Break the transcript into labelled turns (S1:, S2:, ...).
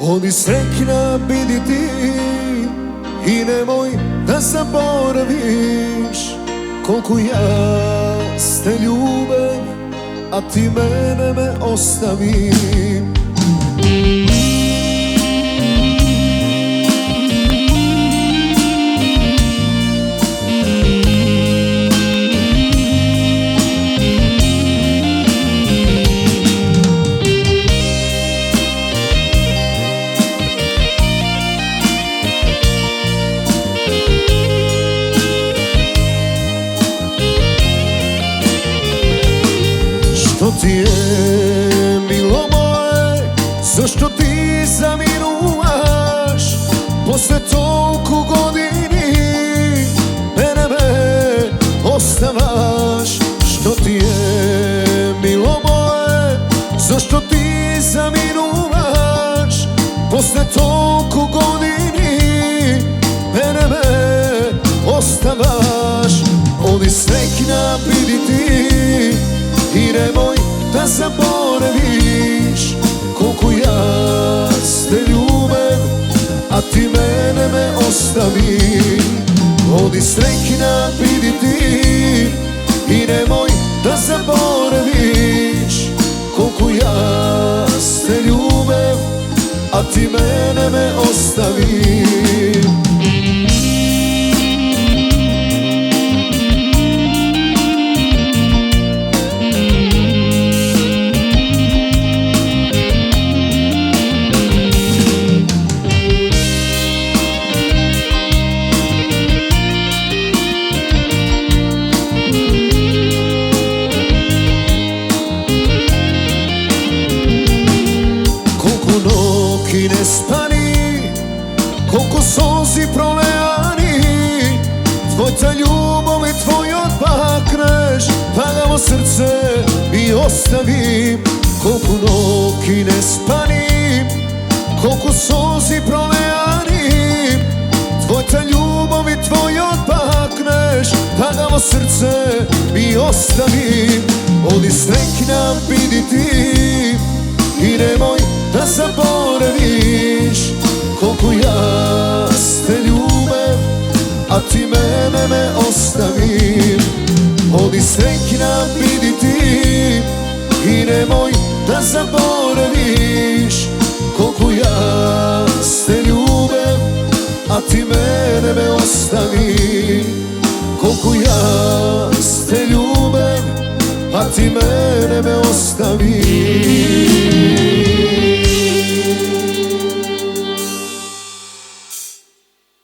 S1: Odi srećna budi ti i nemoj da zaboraviš koliko ja s te ljubim, a ti mene me ostavi. Što ti je, milo moje, zašto ti zaminuvaš posle toliko godini, mene me ostavaš? Što ti je, milo moje, zašto ti zaminuvaš posle toliko godini, mene me ostavaš? Odi srećna budi ti i nemoj da zaboraviš koliko ja s te ljubim, a ti mene me ostavi. Odi srećna budi ti i nemoj da zaboraviš koliko ja s te ljubim, a ti mene me ostavi. Noći ne spani, koliko solzi prolejani, tvoj ta ljubav i tvoj odbakneš, pagamo srce i ostavi. Koliko noći ne spani, koliko solzi prolejani, tvoj ta ljubav i tvoj odbakneš, pagamo srce i ostavi. Odi srećna budi ti i nemoj da zaboraviš koliko ja s te ljubim, a ti mene me ostavi. Odi srećna budi ti i nemoj da zaboraviš koliko ja s te ljubim, a ti mene me ostavi. Koliko ja s te ljubim, a ti mene me ostavi.